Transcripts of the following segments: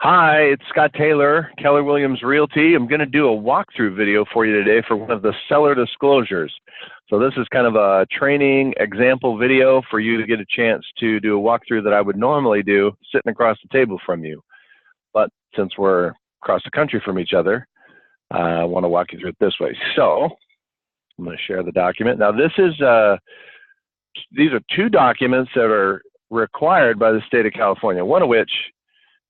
Hi, it's Scott Taylor, Keller Williams Realty. I'm going to do a walkthrough video for you today for one of the seller disclosures. So this is kind of a training example video for you to get a chance to do a walkthrough that I would normally do sitting across the table from you. But since we're across the country from each other, I want to walk you through it this way. So I'm going to share the document. Now these are two documents that are required by the state of California, one of which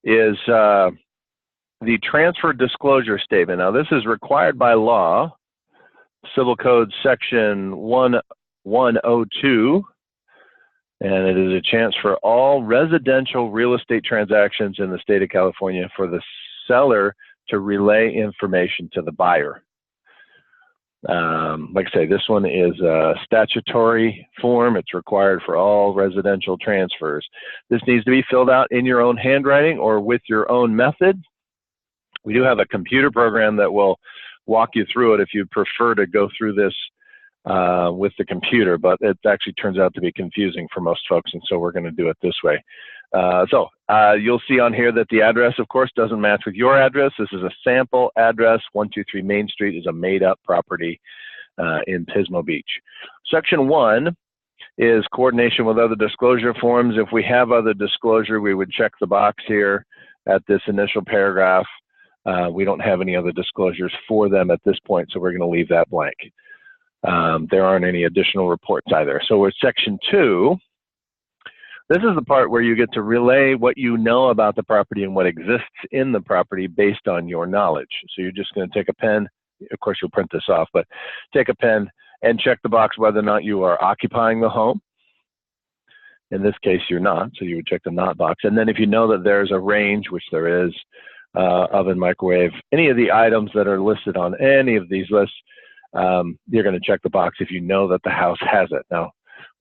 is the transfer disclosure statement. Now this is required by law, Civil Code section 1102, and it is a chance for all residential real estate transactions in the state of California for the seller to relay information to the buyer. Like I say, this one is a statutory form. It's required for all residential transfers. This needs to be filled out in your own handwriting or with your own method. We do have a computer program that will walk you through it if you prefer to go through this with the computer, but it actually turns out to be confusing for most folks, and so we're going to do it this way. You'll see on here that the address, of course, doesn't match with your address. This is a sample address. 123 Main Street is a made-up property in Pismo Beach. Section 1 is coordination with other disclosure forms. If we have other disclosure, we would check the box here at this initial paragraph. We don't have any other disclosures for them at this point, so we're going to leave that blank. There aren't any additional reports either. So with Section 2, this is the part where you get to relay what you know about the property and what exists in the property based on your knowledge. So you're just going to take a pen. Of course, you'll print this off, but take a pen and check the box whether or not you are occupying the home. In this case, you're not, so you would check the not box. And then if you know that there's a range, which there is, oven, microwave, any of the items that are listed on any of these lists, you're going to check the box if you know that the house has it. Now,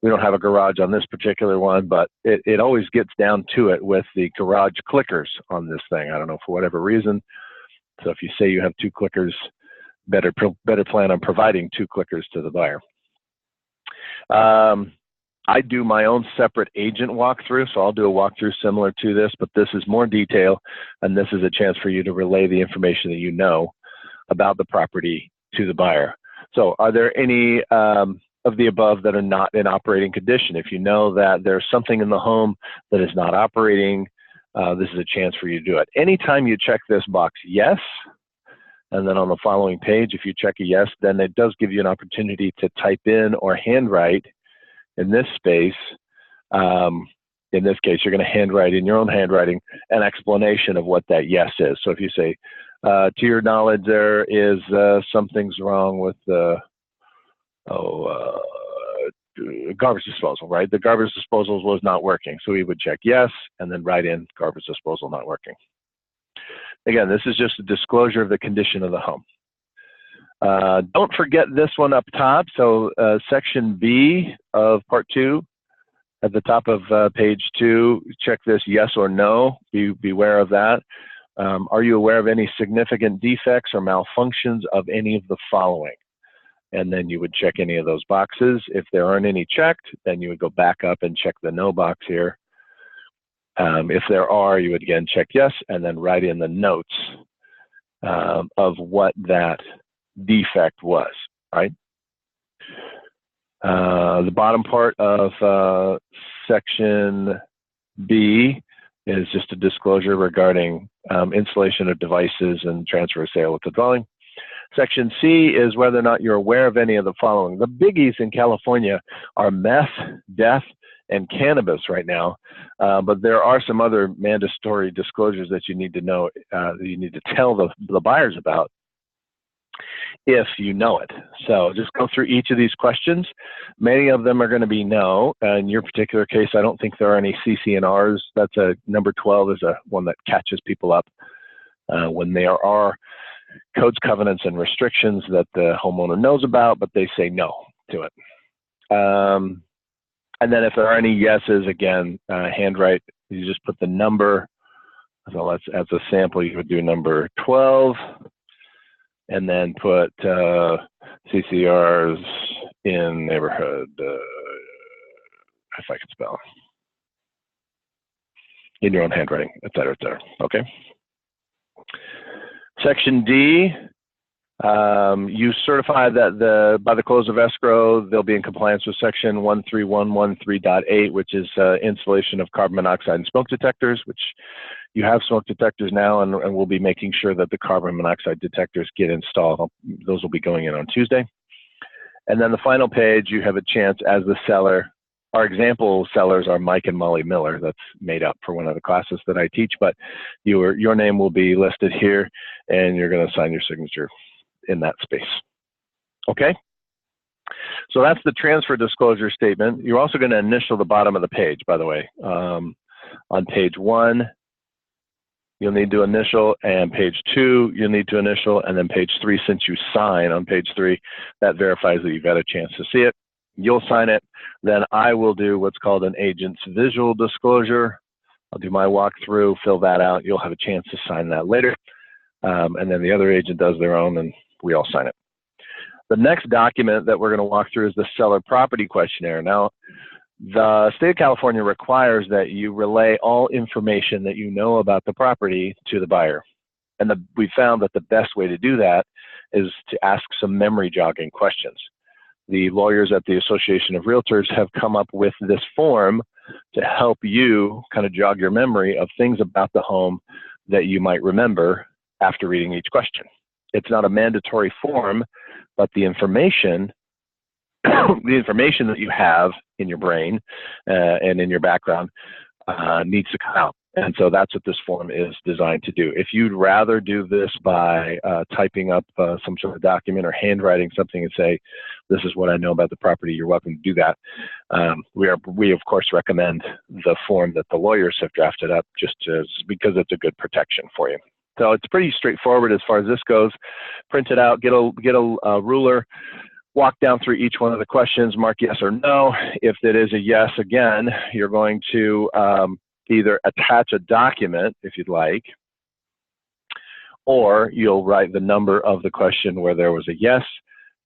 we don't have a garage on this particular one, but it always gets down to it with the garage clickers on this thing. I don't know, for whatever reason. So if you say you have two clickers, better plan on providing two clickers to the buyer. I do my own separate agent walkthrough, so I'll do a walkthrough similar to this, but this is more detail, and this is a chance for you to relay the information that you know about the property to the buyer. So are there any of the above that are not in operating condition? If you know that there's something in the home that is not operating, this is a chance for you to do it. Anytime you check this box yes, and then on the following page, if you check a yes, then it does give you an opportunity to type in or handwrite in this space. In this case, you're going to handwrite in your own handwriting an explanation of what that yes is. So if you say, to your knowledge, there is something's wrong with the garbage disposal, right? The garbage disposal was not working. So we would check yes, and then write in garbage disposal not working. Again, this is just a disclosure of the condition of the home. Don't forget this one up top. So section B of part 2, at the top of page 2, check this yes or no. Beware of that. Are you aware of any significant defects or malfunctions of any of the following? And then you would check any of those boxes. If there aren't any checked, then you would go back up and check the no box here. If there are, you would again check yes, and then write in the notes of what that defect was, right? The bottom part of section B is just a disclosure regarding installation of devices and transfer or sale of the dwelling. Section C is whether or not you're aware of any of the following. The biggies in California are meth, death, and cannabis right now, but there are some other mandatory disclosures that you need to know, that you need to tell the buyers about if you know it. So just go through each of these questions. Many of them are going to be no. In your particular case, I don't think there are any CC&Rs. That's a number 12 is a one that catches people up when there are codes, covenants, and restrictions that the homeowner knows about, but they say no to it. And then if there are any yeses, again, handwrite, you just put the number. So as a sample, you would do number 12, and then put CCRs in neighborhood, if I can spell, in your own handwriting, et cetera, okay? Section D, you certify that by the close of escrow, they'll be in compliance with section 13113.8, which is installation of carbon monoxide and smoke detectors, which you have smoke detectors now, and we'll be making sure that the carbon monoxide detectors get installed. Those will be going in on Tuesday. And then the final page, you have a chance as the seller. Our example sellers are Mike and Molly Miller. That's made up for one of the classes that I teach, but your name will be listed here, and you're going to sign your signature in that space. Okay? So that's the transfer disclosure statement. You're also going to initial the bottom of the page, by the way. On page 1, you'll need to initial, and page 2, you'll need to initial, and then page 3, since you sign on page 3, that verifies that you've had a chance to see it. You'll sign it, then I will do what's called an agent's visual disclosure. I'll do my walkthrough, fill that out. You'll have a chance to sign that later. And then the other agent does their own, and we all sign it. The next document that we're going to walk through is the seller property questionnaire. Now, the state of California requires that you relay all information that you know about the property to the buyer. And we found that the best way to do that is to ask some memory jogging questions. The lawyers at the Association of Realtors have come up with this form to help you kind of jog your memory of things about the home that you might remember after reading each question. It's not a mandatory form, but the information that you have in your brain and in your background needs to come out. And so that's what this form is designed to do. If you'd rather do this by typing up some sort of document or handwriting something and say, this is what I know about the property, you're welcome to do that. We of course recommend the form that the lawyers have drafted up because it's a good protection for you. So it's pretty straightforward as far as this goes. Print it out, get a ruler, walk down through each one of the questions, mark yes or no. If it is a yes, again, you're going to either attach a document, if you'd like, or you'll write the number of the question where there was a yes,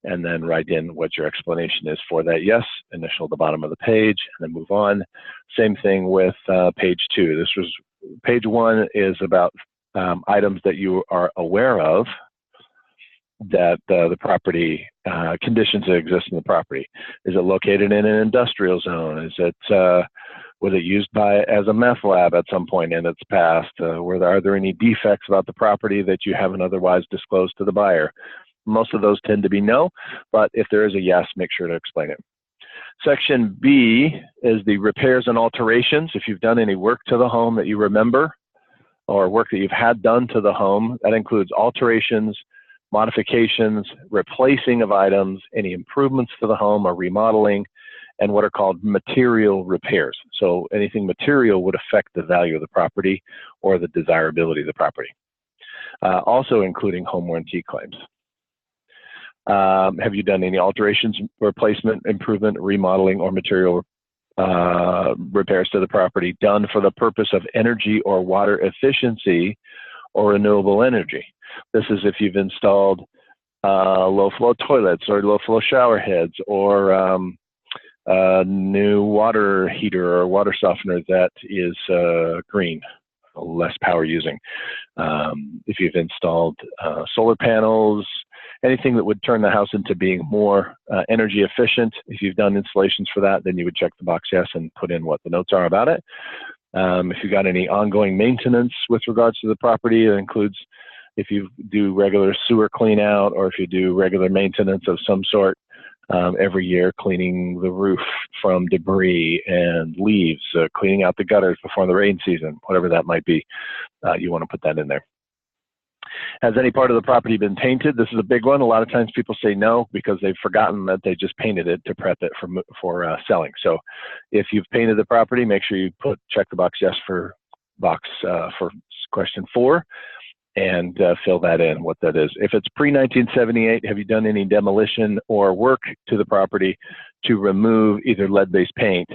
and then write in what your explanation is for that yes, initial at the bottom of the page, and then move on. Same thing with page 2. Page 1 is about items that you are aware of that the property, conditions that exist in the property. Is it located in an industrial zone? Is it, was it used as a meth lab at some point in its past? Are there any defects about the property that you haven't otherwise disclosed to the buyer? Most of those tend to be no, but if there is a yes, make sure to explain it. Section B is the repairs and alterations. If you've done any work to the home that you remember, or work that you've had done to the home, that includes alterations, modifications, replacing of items, any improvements to the home or remodeling, and what are called material repairs. So anything material would affect the value of the property or the desirability of the property. Also including home warranty claims. Have you done any alterations, replacement, improvement, remodeling, or material repairs to the property done for the purpose of energy or water efficiency or renewable energy? This is if you've installed low-flow toilets or low-flow shower heads, or a new water heater or water softener that is green, less power using. If you've installed solar panels, anything that would turn the house into being more energy efficient. If you've done installations for that, then you would check the box yes and put in what the notes are about it. If you've got any ongoing maintenance with regards to the property, it includes if you do regular sewer clean out, or if you do regular maintenance of some sort every year, cleaning the roof from debris and leaves, cleaning out the gutters before the rain season, whatever that might be, you want to put that in there. Has any part of the property been painted? This is a big one. A lot of times people say no because they've forgotten that they just painted it to prep it for selling. So if you've painted the property, make sure you check the box yes for question 4 and fill that in, what that is. If it's pre-1978, have you done any demolition or work to the property to remove either lead-based paint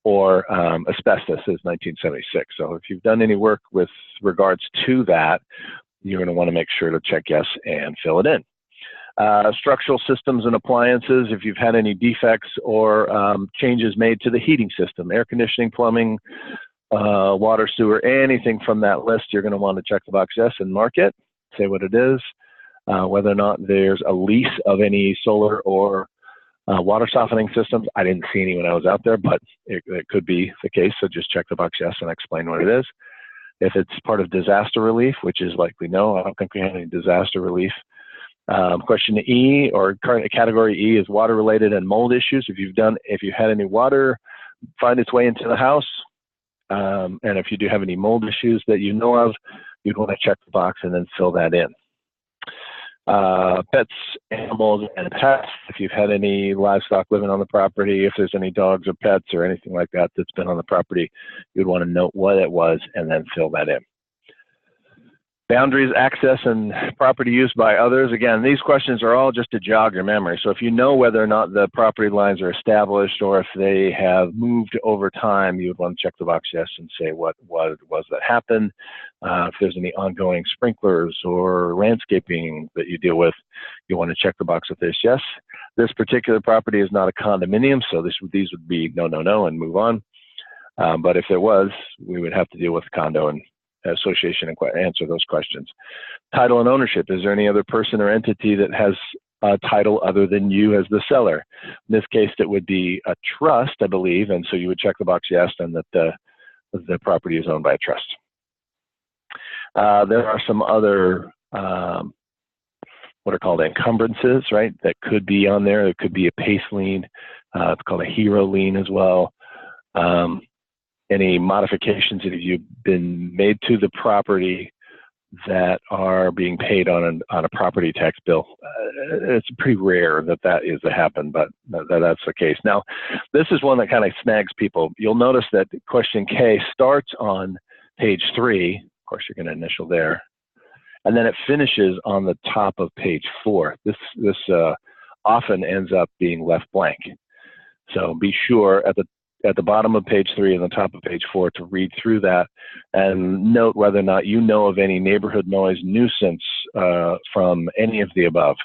or asbestos as 1976? So if you've done any work with regards to that, you're going to want to make sure to check yes and fill it in. Structural systems and appliances, if you've had any defects or changes made to the heating system, air conditioning, plumbing, water, sewer, anything from that list, you're going to want to check the box yes and mark it. say what it is, whether or not there's a lease of any solar or water softening systems. I didn't see any when I was out there, but it could be the case, so just check the box yes and explain what it is. If it's part of disaster relief, which is likely no, I don't think we have any disaster relief. Question E, or current category E, is water related and mold issues. If you had any water find its way into the house, and if you do have any mold issues that you know of, you'd want to check the box and then fill that in. Pets, animals, and pets. If you've had any livestock living on the property, if there's any dogs or pets or anything like that that's been on the property, you'd want to note what it was and then fill that in. Boundaries, access, and property use by others. Again, these questions are all just to jog your memory. So if you know whether or not the property lines are established or if they have moved over time, you would want to check the box yes and say what was that happened. If there's any ongoing sprinklers or landscaping that you deal with, you want to check the box with this yes. This particular property is not a condominium, so these would be no, no, no, and move on. But if there was, we would have to deal with the condo and association and answer those questions. Title and ownership. Is there any other person or entity that has a title other than you as the seller? In this case, it would be a trust, I believe, and so you would check the box yes, and that the property is owned by a trust. There are some other what are called encumbrances, right? That could be on there. It could be a PACE lien. It's called a hero lien as well. Any modifications that have been made to the property that are being paid on a property tax bill. It's pretty rare that is to happen, but that's the case. Now, this is one that kind of snags people. You'll notice that question K starts on page 3. Of course, you're going to initial there. And then it finishes on the top of page 4. This often ends up being left blank. So be sure at the bottom of page 3 and the top of page 4 to read through that and note whether or not you know of any neighborhood noise nuisance from any of the above.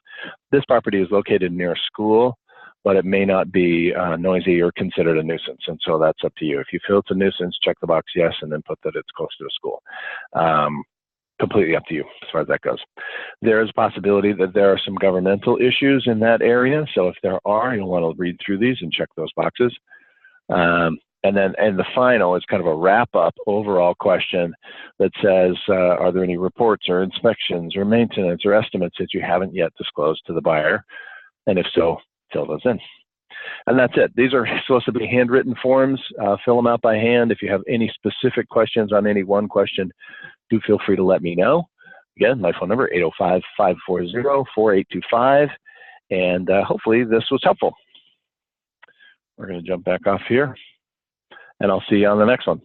This property is located near a school, but it may not be noisy or considered a nuisance, and so that's up to you. If you feel it's a nuisance, check the box yes and then put that it's close to a school. Completely up to you as far as that goes. There is a possibility that there are some governmental issues in that area, so if there are, you'll want to read through these and check those boxes. And the final is kind of a wrap-up overall question that says, are there any reports or inspections or maintenance or estimates that you haven't yet disclosed to the buyer? And if so, fill those in. And that's it. These are supposed to be handwritten forms. Fill them out by hand. If you have any specific questions on any one question, do feel free to let me know. Again, my phone number, 805-540-4825. And hopefully this was helpful. We're going to jump back off here, and I'll see you on the next one.